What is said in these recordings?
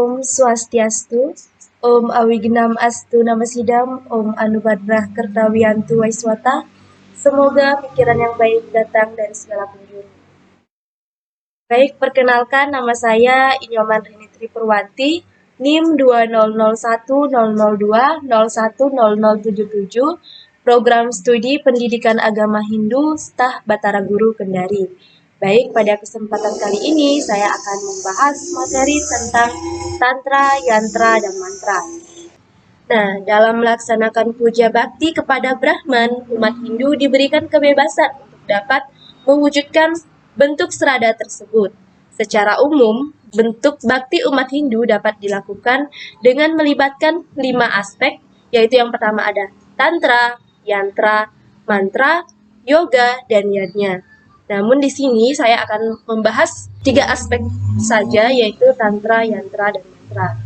Om Swastiastu, Om Awignam Astu Namasidam, Om Anubadrah Kertawiantu Waiswata. Semoga pikiran yang baik datang dari segala penjuru. Baik, perkenalkan nama saya Inyoman Rinitri Purwanti, NIM 20010020100077, Program Studi Pendidikan Agama Hindu, Stah Batara Guru Kendari. Baik, pada kesempatan kali ini saya akan membahas materi tentang Tantra, Yantra, dan Mantra. Nah, dalam melaksanakan puja bakti kepada Brahman, umat Hindu diberikan kebebasan untuk dapat mewujudkan bentuk serada tersebut. Secara umum, bentuk bakti umat Hindu dapat dilakukan dengan melibatkan 5 aspek, yaitu yang pertama ada Tantra, Yantra, Mantra, Yoga, dan Yajna. Namun di sini saya akan membahas 3 aspek saja, yaitu Tantra, Yantra, dan Mantra.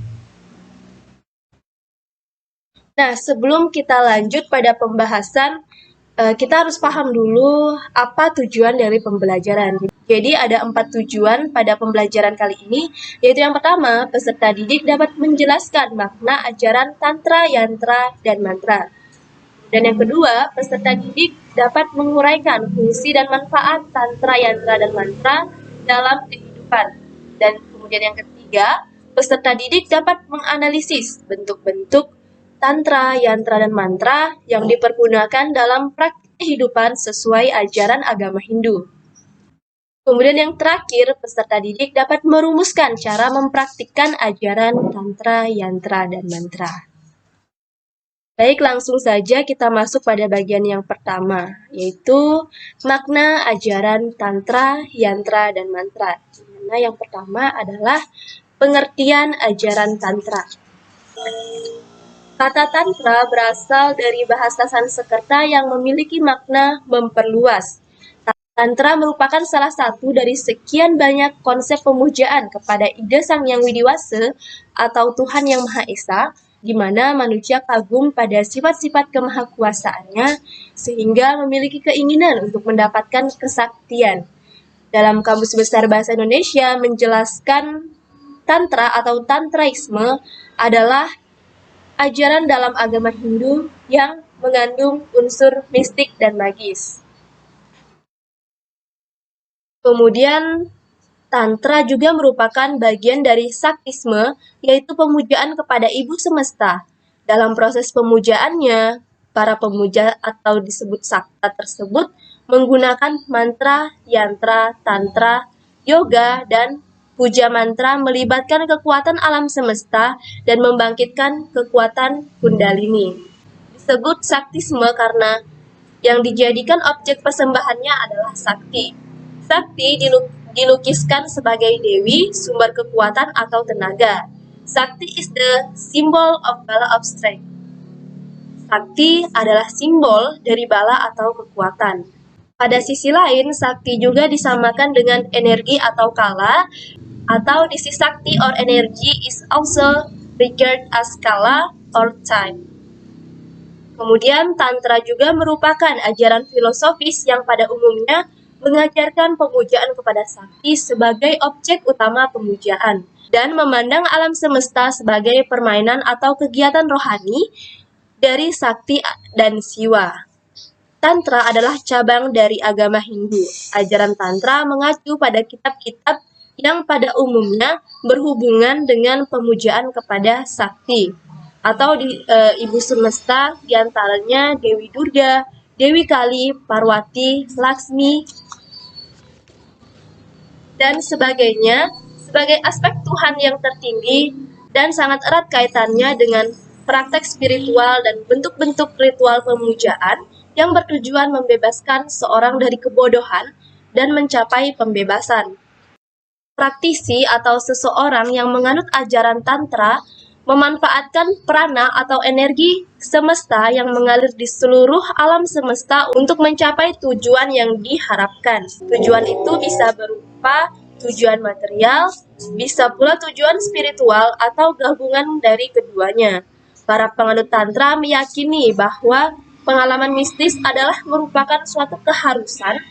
Nah, sebelum kita lanjut pada pembahasan, kita harus paham dulu apa tujuan dari pembelajaran. Jadi ada 4 tujuan pada pembelajaran kali ini, yaitu yang pertama, peserta didik dapat menjelaskan makna ajaran Tantra, Yantra, dan Mantra. Dan yang kedua, peserta didik dapat menguraikan fungsi dan manfaat Tantra, Yantra, dan Mantra dalam kehidupan. Dan kemudian yang ketiga, peserta didik dapat menganalisis bentuk-bentuk Tantra, Yantra, dan Mantra yang dipergunakan dalam praktik kehidupan sesuai ajaran agama Hindu. Kemudian yang terakhir, peserta didik dapat merumuskan cara mempraktikkan ajaran Tantra, Yantra, dan Mantra. Baik, langsung saja kita masuk pada bagian yang pertama, yaitu makna ajaran Tantra, Yantra, dan Mantra. Dimana yang pertama adalah pengertian ajaran Tantra. Kata Tantra berasal dari bahasa Sanskerta yang memiliki makna memperluas. Tantra merupakan salah satu dari sekian banyak konsep pemujaan kepada ide Sang Yang Widiwasa atau Tuhan Yang Maha Esa, di mana manusia kagum pada sifat-sifat kemahakuasaannya sehingga memiliki keinginan untuk mendapatkan kesaktian. Dalam Kamus Besar Bahasa Indonesia menjelaskan Tantra atau Tantraisme adalah ajaran dalam agama Hindu yang mengandung unsur mistik dan magis. Kemudian, Tantra juga merupakan bagian dari Saktisme, yaitu pemujaan kepada Ibu Semesta. Dalam proses pemujaannya, para pemuja atau disebut Sakta tersebut menggunakan mantra, yantra, tantra, yoga, dan puja mantra melibatkan kekuatan alam semesta dan membangkitkan kekuatan Kundalini. Disebut Saktisme karena yang dijadikan objek persembahannya adalah Sakti. Sakti dilukiskan sebagai Dewi, sumber kekuatan atau tenaga. Sakti is the symbol of bala of strength. Sakti adalah simbol dari bala atau kekuatan. Pada sisi lain, Sakti juga disamakan dengan energi atau kala, atau disi Sakti or energy is also regarded as kala or time. Kemudian Tantra juga merupakan ajaran filosofis yang pada umumnya mengajarkan pemujaan kepada Sakti sebagai objek utama pemujaan dan memandang alam semesta sebagai permainan atau kegiatan rohani dari Sakti dan Siwa. Tantra adalah cabang dari agama Hindu. Ajaran Tantra mengacu pada kitab-kitab yang pada umumnya berhubungan dengan pemujaan kepada Sakti atau Ibu Semesta, diantaranya Dewi Durga, Dewi Kali, Parwati, Laksmi, dan sebagainya sebagai aspek Tuhan yang tertinggi dan sangat erat kaitannya dengan praktek spiritual dan bentuk-bentuk ritual pemujaan yang bertujuan membebaskan seorang dari kebodohan dan mencapai pembebasan. Praktisi atau seseorang yang menganut ajaran Tantra memanfaatkan prana atau energi semesta yang mengalir di seluruh alam semesta untuk mencapai tujuan yang diharapkan. Tujuan itu bisa berupa tujuan material, bisa pula tujuan spiritual atau gabungan dari keduanya. Para penganut Tantra meyakini bahwa pengalaman mistis adalah merupakan suatu keharusan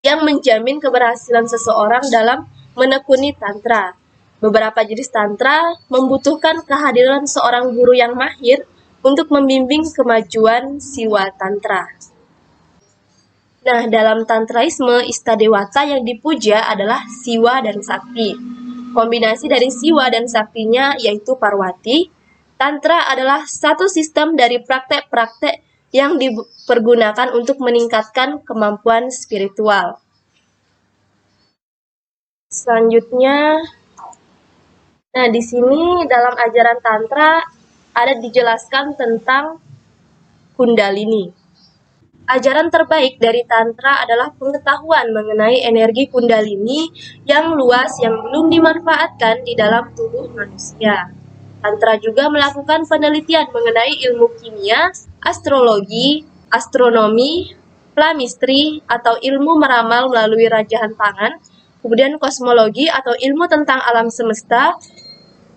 yang menjamin keberhasilan seseorang dalam menekuni Tantra. Beberapa jenis tantra membutuhkan kehadiran seorang guru yang mahir untuk membimbing kemajuan siwa tantra. Nah, dalam tantraisme, istadewata yang dipuja adalah siwa dan sakti. Kombinasi dari siwa dan saktinya yaitu Parwati. Tantra adalah satu sistem dari praktek-praktek yang dipergunakan untuk meningkatkan kemampuan spiritual. Selanjutnya, nah di sini dalam ajaran Tantra ada dijelaskan tentang Kundalini. Ajaran terbaik dari Tantra adalah pengetahuan mengenai energi Kundalini yang luas yang belum dimanfaatkan di dalam tubuh manusia. Tantra juga melakukan penelitian mengenai ilmu kimia, astrologi, astronomi, plamistri, atau ilmu meramal melalui rajahan tangan, kemudian kosmologi atau ilmu tentang alam semesta,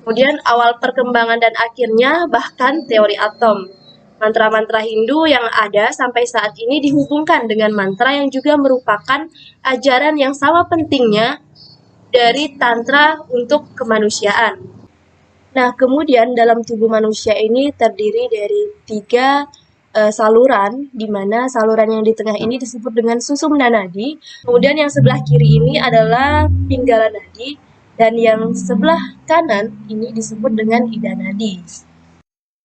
kemudian awal perkembangan dan akhirnya bahkan teori atom. Mantra-mantra Hindu yang ada sampai saat ini dihubungkan dengan mantra yang juga merupakan ajaran yang sama pentingnya dari Tantra untuk kemanusiaan. Nah, kemudian dalam tubuh manusia ini terdiri dari 3 saluran, di mana saluran yang di tengah ini disebut dengan susumna nadi, kemudian yang sebelah kiri ini adalah pinggala nadi, dan yang sebelah kanan ini disebut dengan ida nadi.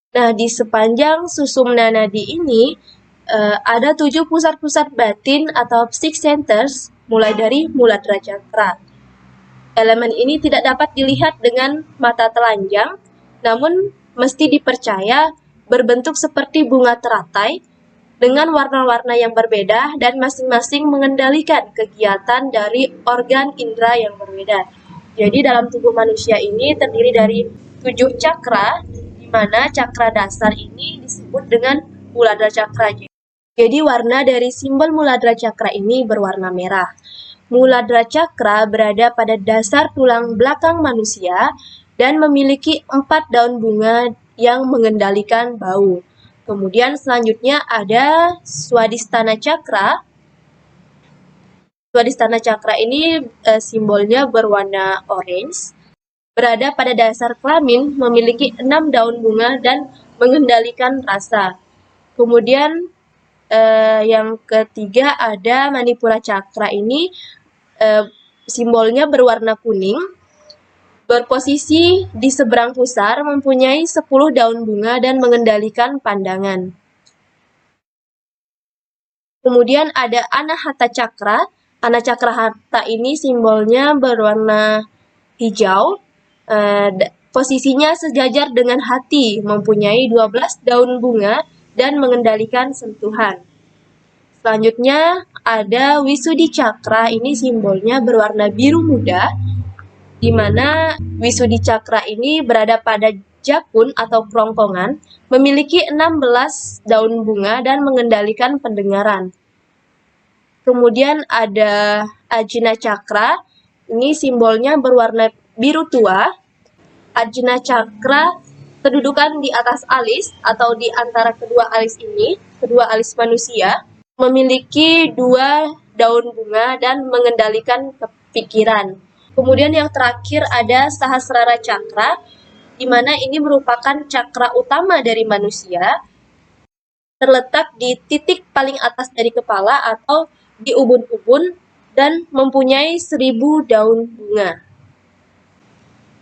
Nah, di sepanjang susumna nadi ini ada 7 pusat-pusat batin atau six centers, mulai dari Muladhara Cakra. Elemen ini tidak dapat dilihat dengan mata telanjang, namun mesti dipercaya berbentuk seperti bunga teratai dengan warna-warna yang berbeda dan masing-masing mengendalikan kegiatan dari organ indera yang berbeda. Jadi dalam tubuh manusia ini terdiri dari 7 cakra, di mana cakra dasar ini disebut dengan Muladhara Cakra. Jadi warna dari simbol Muladhara Cakra ini berwarna merah. Muladhara Cakra berada pada dasar tulang belakang manusia dan memiliki 4 daun bunga yang mengendalikan bau. Kemudian selanjutnya ada Swadhisthana Cakra. Swadhisthana Cakra ini simbolnya berwarna orange. Berada pada dasar kelamin, memiliki 6 daun bunga dan mengendalikan rasa. Kemudian yang ketiga ada Manipura Cakra ini simbolnya berwarna kuning, berposisi di seberang pusar, mempunyai 10 daun bunga dan mengendalikan pandangan. Kemudian ada Anahata Cakra. Anahata Cakra ini simbolnya berwarna hijau, posisinya sejajar dengan hati, mempunyai 12 daun bunga dan mengendalikan sentuhan. Selanjutnya ada Wisudi Cakra, ini simbolnya berwarna biru muda, di mana Wisudi Cakra ini berada pada jakun atau kerongkongan, memiliki 16 daun bunga dan mengendalikan pendengaran. Kemudian ada Ajna Cakra, ini simbolnya berwarna biru tua. Ajna Cakra kedudukan di atas alis atau di antara kedua alis ini, kedua alis manusia, memiliki 2 daun bunga dan mengendalikan pikiran. Kemudian yang terakhir ada Sahasrara Cakra, di mana ini merupakan cakra utama dari manusia, terletak di titik paling atas dari kepala atau di ubun-ubun dan mempunyai 1000 daun bunga.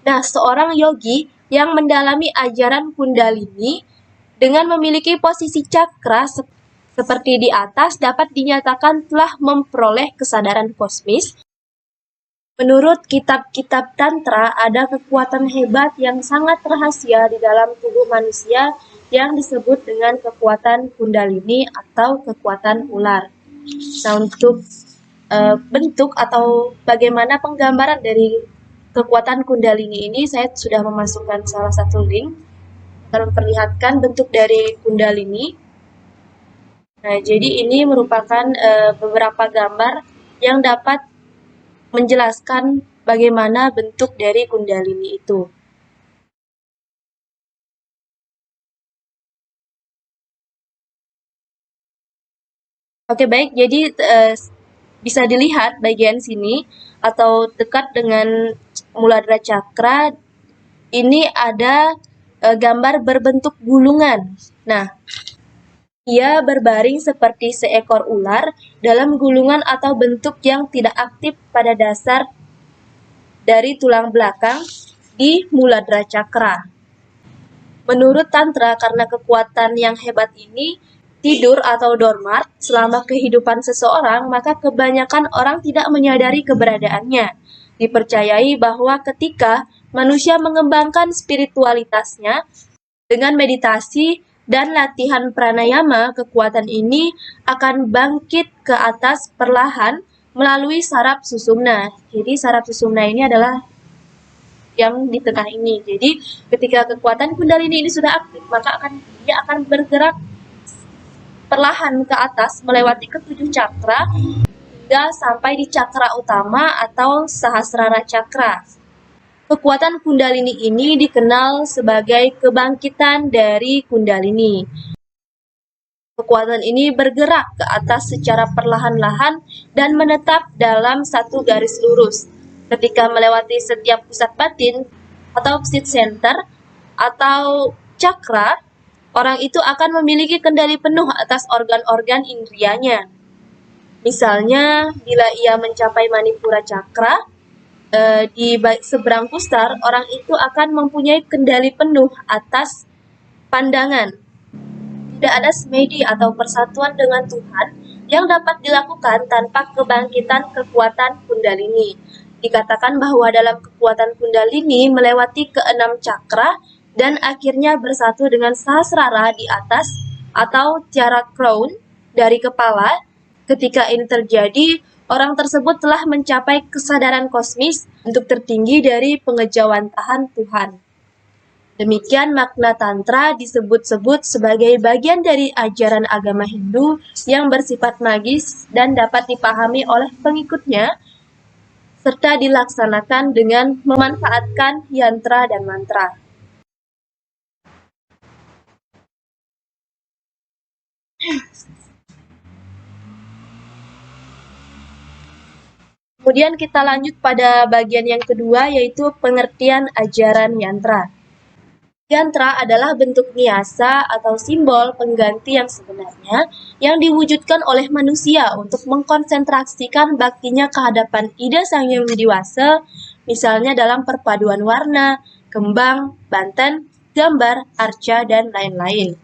Nah, seorang yogi yang mendalami ajaran Kundalini dengan memiliki posisi cakra seperti di atas dapat dinyatakan telah memperoleh kesadaran kosmis. Menurut kitab-kitab Tantra, ada kekuatan hebat yang sangat rahasia di dalam tubuh manusia yang disebut dengan kekuatan Kundalini atau kekuatan ular. Nah, untuk bentuk atau bagaimana penggambaran dari kekuatan Kundalini ini, saya sudah memasukkan salah satu link akan memperlihatkan bentuk dari Kundalini. Nah, jadi ini merupakan beberapa gambar yang dapat menjelaskan bagaimana bentuk dari Kundalini itu. Oke, baik. Jadi Bisa dilihat bagian sini atau dekat dengan Muladhara Cakra, ini ada gambar berbentuk gulungan. Nah, ia berbaring seperti seekor ular dalam gulungan atau bentuk yang tidak aktif pada dasar dari tulang belakang di Muladhara Cakra. Menurut Tantra, karena kekuatan yang hebat ini tidur atau dormant selama kehidupan seseorang, maka kebanyakan orang tidak menyadari keberadaannya. Dipercayai bahwa ketika manusia mengembangkan spiritualitasnya dengan meditasi dan latihan pranayama, kekuatan ini akan bangkit ke atas perlahan melalui saraf susumna. Jadi saraf susumna ini adalah yang di tengah ini. Jadi ketika kekuatan kundalini ini sudah aktif, maka dia akan bergerak perlahan ke atas melewati ketujuh cakra hingga sampai di cakra utama atau Sahasrara Cakra. Kekuatan kundalini ini dikenal sebagai kebangkitan dari kundalini. Kekuatan ini bergerak ke atas secara perlahan-lahan dan menetap dalam satu garis lurus. Ketika melewati setiap pusat batin atau seat center atau cakra, orang itu akan memiliki kendali penuh atas organ-organ indrianya. Misalnya, bila ia mencapai Manipura Cakra, di seberang pusar, orang itu akan mempunyai kendali penuh atas pandangan. Tidak ada semedi atau persatuan dengan Tuhan yang dapat dilakukan tanpa kebangkitan kekuatan kundalini. Dikatakan bahwa dalam kekuatan kundalini melewati keenam cakra dan akhirnya bersatu dengan Sahasrara di atas atau tiara crown dari kepala. Ketika ini terjadi, orang tersebut telah mencapai kesadaran kosmis untuk tertinggi dari pengejawantahan Tuhan. Demikian makna Tantra disebut-sebut sebagai bagian dari ajaran agama Hindu yang bersifat magis dan dapat dipahami oleh pengikutnya serta dilaksanakan dengan memanfaatkan yantra dan mantra. Kemudian kita lanjut pada bagian yang kedua, yaitu pengertian ajaran yantra. Yantra adalah bentuk niasa atau simbol pengganti yang sebenarnya yang diwujudkan oleh manusia untuk mengkonsentrasikan baktinya ke hadapan ide Sang Yang Widiwasa, misalnya dalam perpaduan warna, kembang, banten, gambar, arca, dan lain-lain.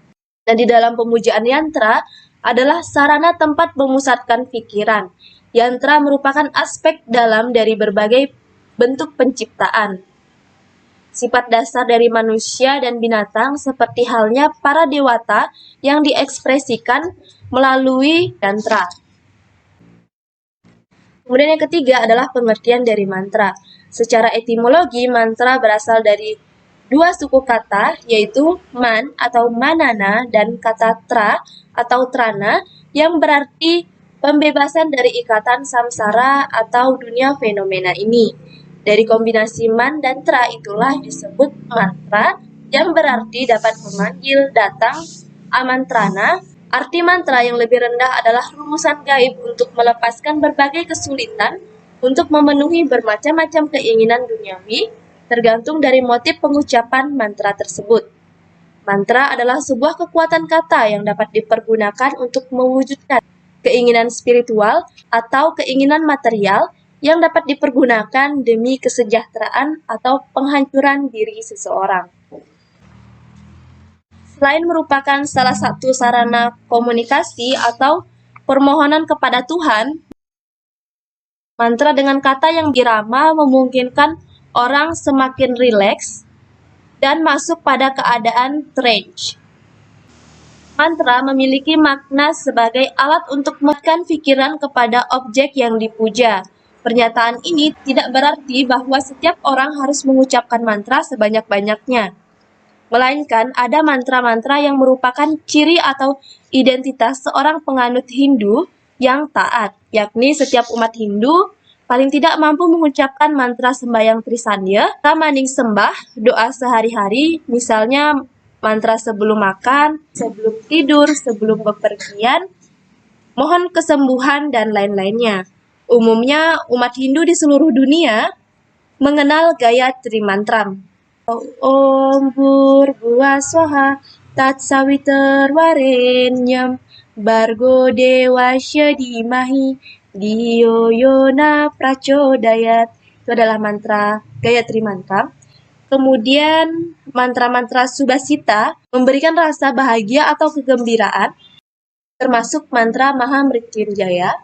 Dan di dalam pemujaan yantra adalah sarana tempat memusatkan pikiran. Yantra merupakan aspek dalam dari berbagai bentuk penciptaan. Sifat dasar dari manusia dan binatang seperti halnya para dewata yang diekspresikan melalui yantra. Kemudian yang ketiga adalah pengertian dari mantra. Secara etimologi, mantra berasal dari dua suku kata, yaitu man atau manana dan kata tra atau trana yang berarti pembebasan dari ikatan samsara atau dunia fenomena ini. Dari kombinasi man dan tra itulah disebut mantra yang berarti dapat memanggil datang amantrana. Arti mantra yang lebih rendah adalah rumusan gaib untuk melepaskan berbagai kesulitan untuk memenuhi bermacam-macam keinginan duniawi, tergantung dari motif pengucapan mantra tersebut. Mantra adalah sebuah kekuatan kata yang dapat dipergunakan untuk mewujudkan keinginan spiritual atau keinginan material yang dapat dipergunakan demi kesejahteraan atau penghancuran diri seseorang. Selain merupakan salah satu sarana komunikasi atau permohonan kepada Tuhan, mantra dengan kata yang birama memungkinkan orang semakin rileks dan masuk pada keadaan trance. Mantra memiliki makna sebagai alat untuk mengalihkan pikiran kepada objek yang dipuja. Pernyataan ini tidak berarti bahwa setiap orang harus mengucapkan mantra sebanyak-banyaknya. Melainkan ada mantra-mantra yang merupakan ciri atau identitas seorang penganut Hindu yang taat, yakni setiap umat Hindu paling tidak mampu mengucapkan mantra sembahyang Trisandya, maning sembah, doa sehari-hari, misalnya mantra sebelum makan, sebelum tidur, sebelum bepergian, mohon kesembuhan, dan lain-lainnya. Umumnya umat Hindu di seluruh dunia mengenal gaya Trimantram. Om Bhurbuva Swaha Tat Savitervarenyam Bargo Dewasya Dhimahi Dhiyo Yona Prachodayat. Itu adalah mantra Gayatri Mantra. Kemudian mantra-mantra Subhasita memberikan rasa bahagia atau kegembiraan, termasuk mantra Mahamrityunjaya.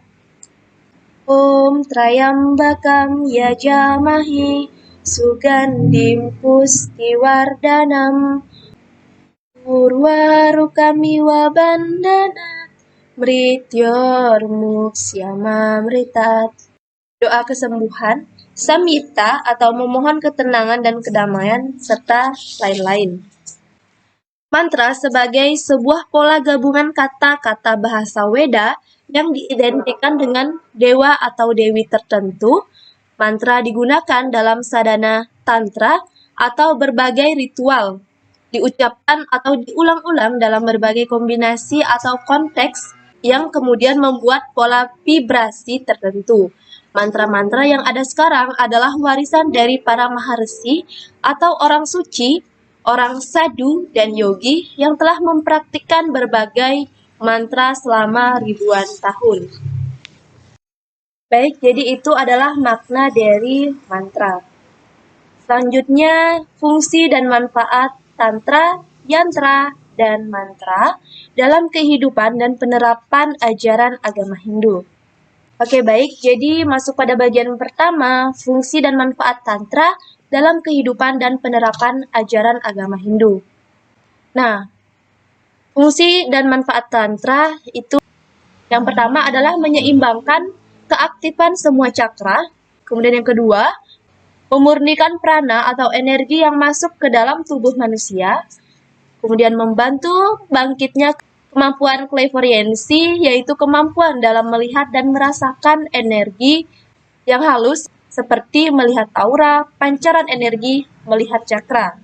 Om Trayambakam Yajamahi Sugandim Pustiwardanam Urwarukamiwa Bandana Mrityormuksyama Mritat. Doa kesembuhan, samita atau memohon ketenangan dan kedamaian, serta lain-lain. Mantra sebagai sebuah pola gabungan kata-kata bahasa Weda yang diidentikan dengan dewa atau dewi tertentu. Mantra digunakan dalam sadhana tantra atau berbagai ritual, diucapkan atau diulang-ulang dalam berbagai kombinasi atau konteks yang kemudian membuat pola vibrasi tertentu. Mantra-mantra yang ada sekarang adalah warisan dari para maharsi atau orang suci, orang sadhu, dan yogi yang telah mempraktikkan berbagai mantra selama ribuan tahun. Baik, jadi itu adalah makna dari mantra. Selanjutnya, fungsi dan manfaat tantra, yantra, dan mantra dalam kehidupan dan penerapan ajaran agama Hindu. Oke, baik. Jadi masuk pada bagian pertama, fungsi dan manfaat tantra dalam kehidupan dan penerapan ajaran agama Hindu. Nah, fungsi dan manfaat tantra itu yang pertama adalah menyeimbangkan keaktifan semua cakra. Kemudian yang kedua, memurnikan prana atau energi yang masuk ke dalam tubuh manusia. Kemudian membantu bangkitnya kemampuan clairvoyancy, yaitu kemampuan dalam melihat dan merasakan energi yang halus seperti melihat aura, pancaran energi, melihat cakra.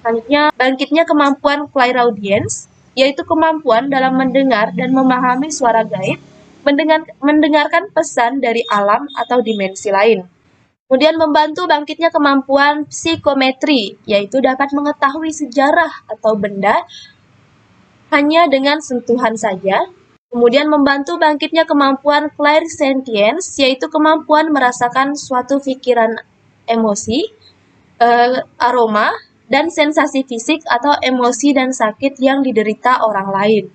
Selanjutnya, bangkitnya kemampuan clairaudience, yaitu kemampuan dalam mendengar dan memahami suara gaib, mendengarkan pesan dari alam atau dimensi lain. Kemudian membantu bangkitnya kemampuan psikometri, yaitu dapat mengetahui sejarah atau benda hanya dengan sentuhan saja. Kemudian membantu bangkitnya kemampuan clairsentience, yaitu kemampuan merasakan suatu pikiran, emosi, aroma, dan sensasi fisik atau emosi dan sakit yang diderita orang lain.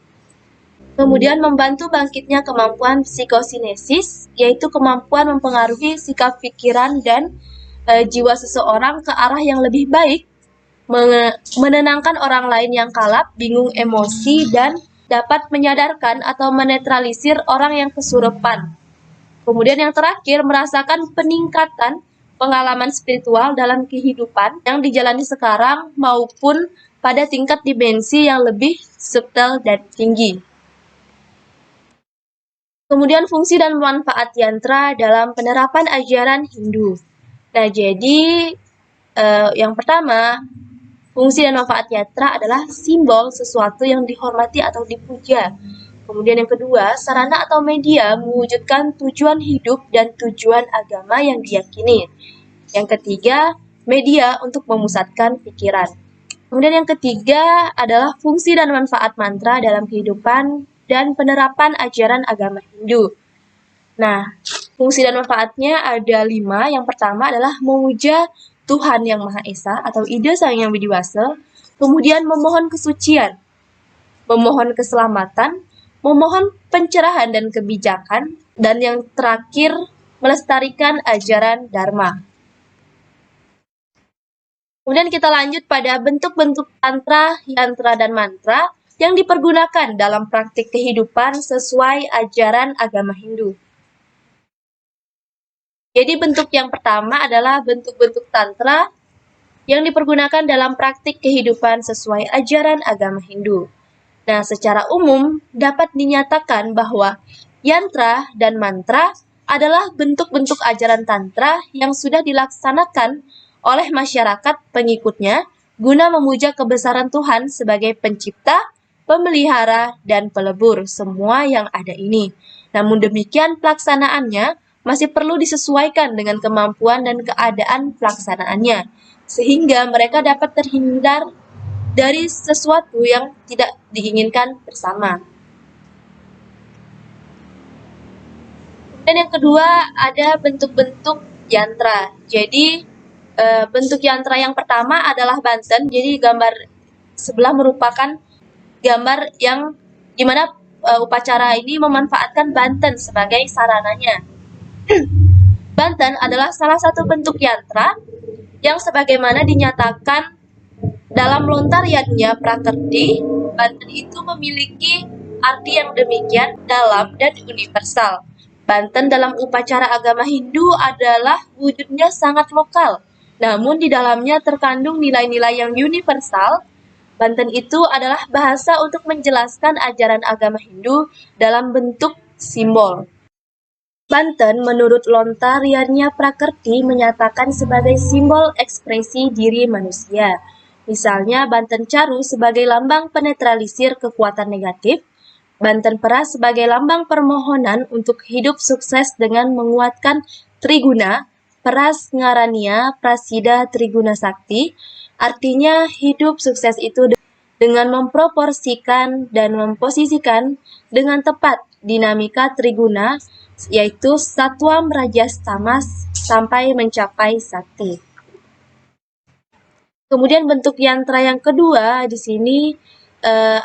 Kemudian membantu bangkitnya kemampuan psikosinesis, yaitu kemampuan mempengaruhi sikap pikiran dan jiwa seseorang ke arah yang lebih baik, menenangkan orang lain yang kalap, bingung emosi, dan dapat menyadarkan atau menetralisir orang yang kesurupan. Kemudian yang terakhir, merasakan peningkatan pengalaman spiritual dalam kehidupan yang dijalani sekarang maupun pada tingkat dimensi yang lebih subtle dan tinggi. Kemudian fungsi dan manfaat yantra dalam penerapan ajaran Hindu. Nah, jadi yang pertama, fungsi dan manfaat yantra adalah simbol sesuatu yang dihormati atau dipuja. Kemudian yang kedua, sarana atau media mewujudkan tujuan hidup dan tujuan agama yang diyakini. Yang ketiga, media untuk memusatkan pikiran. Kemudian yang ketiga adalah fungsi dan manfaat mantra dalam kehidupan dan penerapan ajaran agama Hindu. Nah, fungsi dan manfaatnya ada 5. Yang pertama adalah memuja Tuhan Yang Maha Esa atau Ida Sang Yang Widiwasa, kemudian memohon kesucian, memohon keselamatan, memohon pencerahan dan kebijakan, dan yang terakhir, melestarikan ajaran Dharma. Kemudian kita lanjut pada bentuk-bentuk tantra, yantra, dan mantra yang dipergunakan dalam praktik kehidupan sesuai ajaran agama Hindu. Jadi bentuk yang pertama adalah bentuk-bentuk tantra yang dipergunakan dalam praktik kehidupan sesuai ajaran agama Hindu. Nah, secara umum dapat dinyatakan bahwa yantra dan mantra adalah bentuk-bentuk ajaran tantra yang sudah dilaksanakan oleh masyarakat pengikutnya guna memuja kebesaran Tuhan sebagai pencipta, pemelihara, dan pelebur semua yang ada ini. Namun demikian pelaksanaannya masih perlu disesuaikan dengan kemampuan dan keadaan pelaksanaannya, sehingga mereka dapat terhindar dari sesuatu yang tidak diinginkan bersama. Dan yang kedua ada bentuk-bentuk yantra. Jadi bentuk yantra yang pertama adalah banten. Jadi gambar sebelah merupakan gambar yang dimana upacara ini memanfaatkan banten sebagai sarananya. Banten adalah salah satu bentuk yantra yang sebagaimana dinyatakan dalam lontariannya Prakerti. Banten itu memiliki arti yang demikian dalam dan universal. Banten dalam upacara agama Hindu adalah wujudnya sangat lokal, namun di dalamnya terkandung nilai-nilai yang universal. Banten itu adalah bahasa untuk menjelaskan ajaran agama Hindu dalam bentuk simbol. Banten menurut lontariannya Prakerti menyatakan sebagai simbol ekspresi diri manusia. Misalnya Banten Caru sebagai lambang penetralisir kekuatan negatif, Banten Peras sebagai lambang permohonan untuk hidup sukses dengan menguatkan Triguna, Peras Ngarania Prasida Triguna Sakti, artinya hidup sukses itu dengan memproporsikan dan memposisikan dengan tepat dinamika Triguna, yaitu Satwam Rajas Tamas sampai mencapai Sakti. Kemudian bentuk yantra yang kedua di sini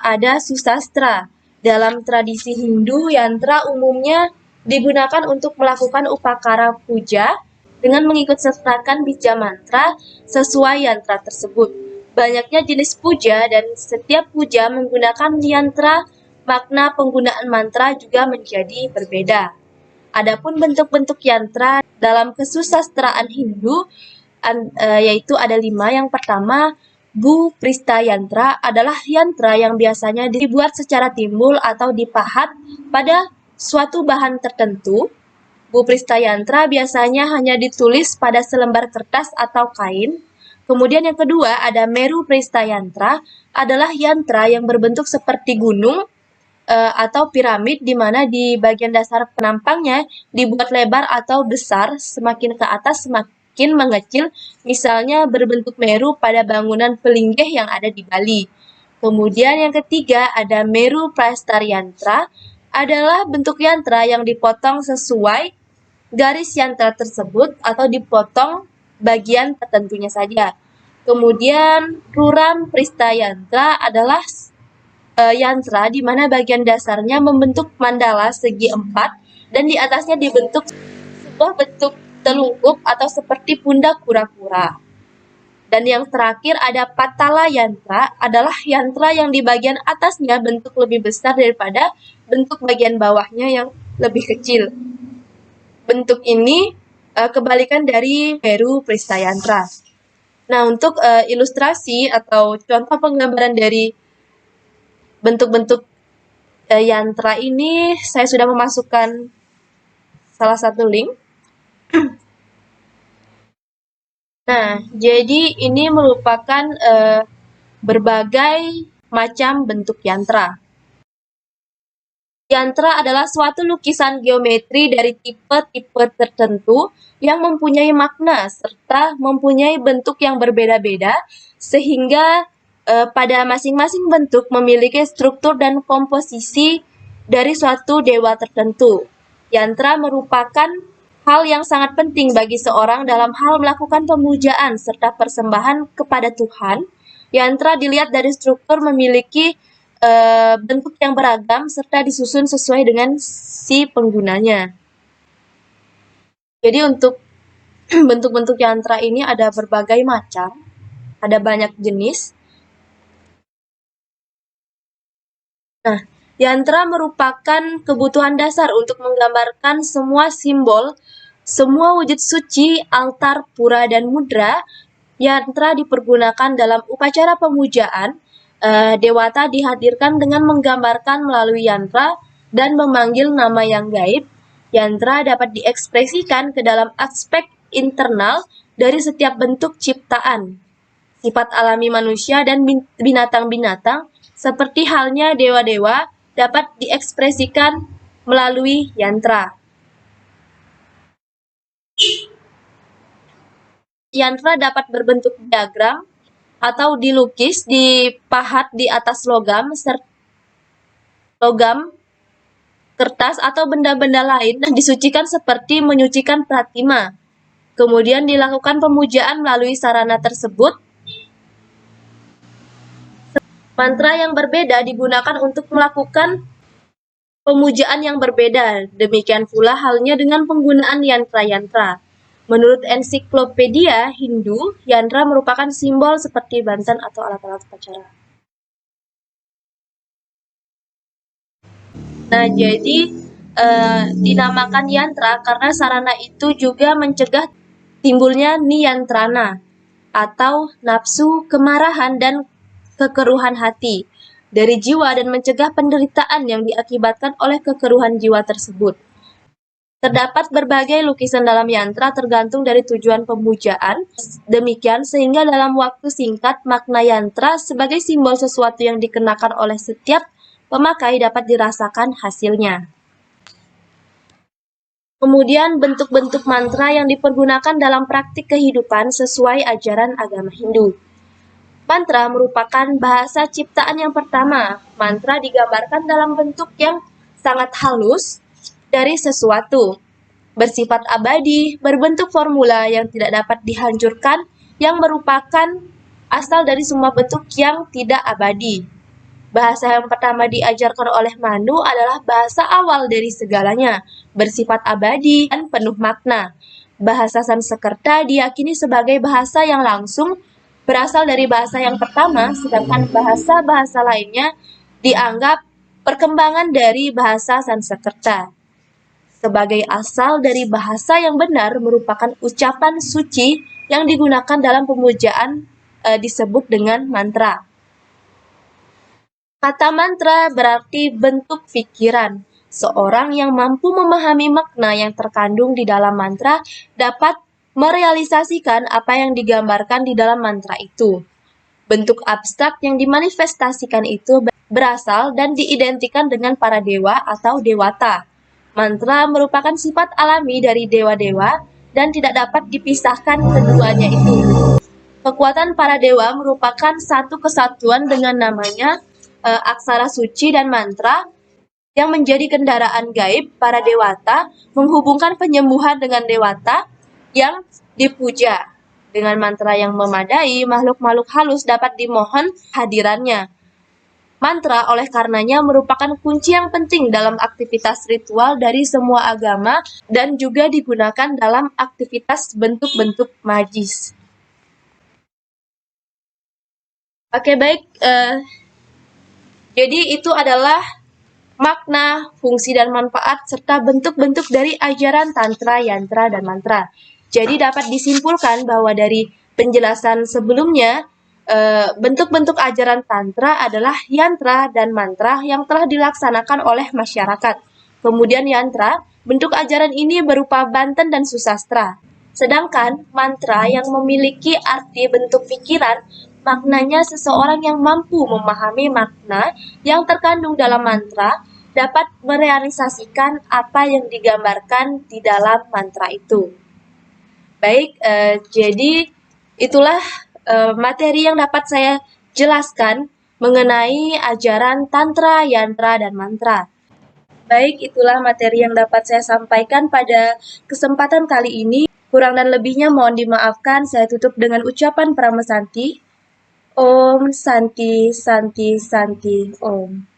ada susastra. Dalam tradisi Hindu, yantra umumnya digunakan untuk melakukan upakara puja dengan mengikut sertakan bija mantra sesuai yantra tersebut. Banyaknya jenis puja dan setiap puja menggunakan yantra, makna penggunaan mantra juga menjadi berbeda. Adapun bentuk-bentuk yantra dalam kesusastraan Hindu yaitu ada 5. Yang pertama, Bu Prista Yantra adalah yantra yang biasanya dibuat secara timbul atau dipahat pada suatu bahan tertentu. Bu Prista Yantra biasanya hanya ditulis pada selembar kertas atau kain. Kemudian yang kedua ada Meru Prista Yantra, adalah yantra yang berbentuk seperti gunung atau piramid, di mana di bagian dasar penampangnya dibuat lebar atau besar, semakin ke atas semakin mengecil, misalnya berbentuk Meru pada bangunan Pelinggih yang ada di Bali. Kemudian yang ketiga ada Meru Prastar Yantra, adalah bentuk yantra yang dipotong sesuai garis yantra tersebut atau dipotong bagian tertentunya saja. Kemudian Ruram Prista Yantra adalah yantra di mana bagian dasarnya membentuk mandala segi 4 dan di atasnya dibentuk sebuah bentuk telungkup atau seperti pundak kura-kura. Dan yang terakhir ada Patala Yantra, adalah yantra yang di bagian atasnya bentuk lebih besar daripada bentuk bagian bawahnya yang lebih kecil. Bentuk ini kebalikan dari Meru Prista Yantra. Nah, untuk ilustrasi atau contoh penggambaran dari bentuk-bentuk yantra ini, saya sudah memasukkan salah satu link. Nah, jadi ini merupakan berbagai macam bentuk yantra. Yantra adalah suatu lukisan geometri dari tipe-tipe tertentu yang mempunyai makna serta mempunyai bentuk yang berbeda-beda, sehingga pada masing-masing bentuk memiliki struktur dan komposisi dari suatu dewa tertentu. Yantra merupakan hal yang sangat penting bagi seorang dalam hal melakukan pemujaan serta persembahan kepada Tuhan. Yantra dilihat dari struktur memiliki bentuk yang beragam serta disusun sesuai dengan si penggunanya. Jadi untuk bentuk-bentuk yantra ini ada berbagai macam, ada banyak jenis. Nah, yantra merupakan kebutuhan dasar untuk menggambarkan semua simbol, semua wujud suci, altar, pura, dan mudra. Yantra dipergunakan dalam upacara pemujaan. Dewata dihadirkan dengan menggambarkan melalui yantra dan memanggil nama yang gaib. Yantra dapat diekspresikan ke dalam aspek internal dari setiap bentuk ciptaan, sifat alami manusia dan binatang-binatang, seperti halnya dewa-dewa dapat diekspresikan melalui yantra. Yantra dapat berbentuk diagram atau dilukis, dipahat di atas logam, kertas, atau benda-benda lain dan disucikan seperti menyucikan pratima. Kemudian dilakukan pemujaan melalui sarana tersebut. Mantra yang berbeda digunakan untuk melakukan pemujaan yang berbeda. Demikian pula halnya dengan penggunaan yantra-yantra. Menurut ensiklopedia Hindu, yantra merupakan simbol seperti banten atau alat-alat upacara. Nah, jadi dinamakan yantra karena sarana itu juga mencegah timbulnya niyantrana atau nafsu, kemarahan, dan kekeruhan hati dari jiwa dan mencegah penderitaan yang diakibatkan oleh kekeruhan jiwa tersebut. Terdapat berbagai lukisan dalam yantra tergantung dari tujuan pemujaan. Demikian sehingga dalam waktu singkat makna yantra sebagai simbol sesuatu yang dikenakan oleh setiap pemakai dapat dirasakan hasilnya. Kemudian bentuk-bentuk mantra yang dipergunakan dalam praktik kehidupan sesuai ajaran agama Hindu. Mantra merupakan bahasa ciptaan yang pertama. Mantra digambarkan dalam bentuk yang sangat halus dari sesuatu, bersifat abadi, berbentuk formula yang tidak dapat dihancurkan, yang merupakan asal dari semua bentuk yang tidak abadi. Bahasa yang pertama diajarkan oleh Manu adalah bahasa awal dari segalanya, bersifat abadi dan penuh makna. Bahasa Sanskerta diyakini sebagai bahasa yang langsung berasal dari bahasa yang pertama, sedangkan bahasa-bahasa lainnya dianggap perkembangan dari bahasa Sanskerta. Sebagai asal dari bahasa yang benar merupakan ucapan suci yang digunakan dalam pemujaan disebut dengan mantra. Kata mantra berarti bentuk pikiran. Seorang yang mampu memahami makna yang terkandung di dalam mantra dapat merealisasikan apa yang digambarkan di dalam mantra itu. Bentuk abstrak yang dimanifestasikan itu berasal dan diidentikan dengan para dewa atau dewata. Mantra merupakan sifat alami dari dewa-dewa dan tidak dapat dipisahkan keduanya itu. Kekuatan para dewa merupakan satu kesatuan dengan namanya aksara suci dan mantra yang menjadi kendaraan gaib para dewata, menghubungkan penyembuhan dengan dewata yang dipuja. Dengan mantra yang memadai, makhluk-makhluk halus dapat dimohon hadirannya. Mantra oleh karenanya merupakan kunci yang penting dalam aktivitas ritual dari semua agama dan juga digunakan dalam aktivitas bentuk-bentuk magis. Oke, baik. Jadi itu adalah makna, fungsi, dan manfaat serta bentuk-bentuk dari ajaran tantra, yantra, dan mantra. Jadi dapat disimpulkan bahwa dari penjelasan sebelumnya, bentuk-bentuk ajaran tantra adalah yantra dan mantra yang telah dilaksanakan oleh masyarakat. Kemudian yantra, bentuk ajaran ini berupa banten dan susastra. Sedangkan mantra yang memiliki arti bentuk pikiran, maknanya seseorang yang mampu memahami makna yang terkandung dalam mantra dapat merealisasikan apa yang digambarkan di dalam mantra itu. Baik, jadi itulah materi yang dapat saya jelaskan mengenai ajaran tantra, yantra, dan mantra. Baik, itulah materi yang dapat saya sampaikan pada kesempatan kali ini. Kurang dan lebihnya mohon dimaafkan. Saya tutup dengan ucapan Pramesanti. Om Santi Santi Santi Om.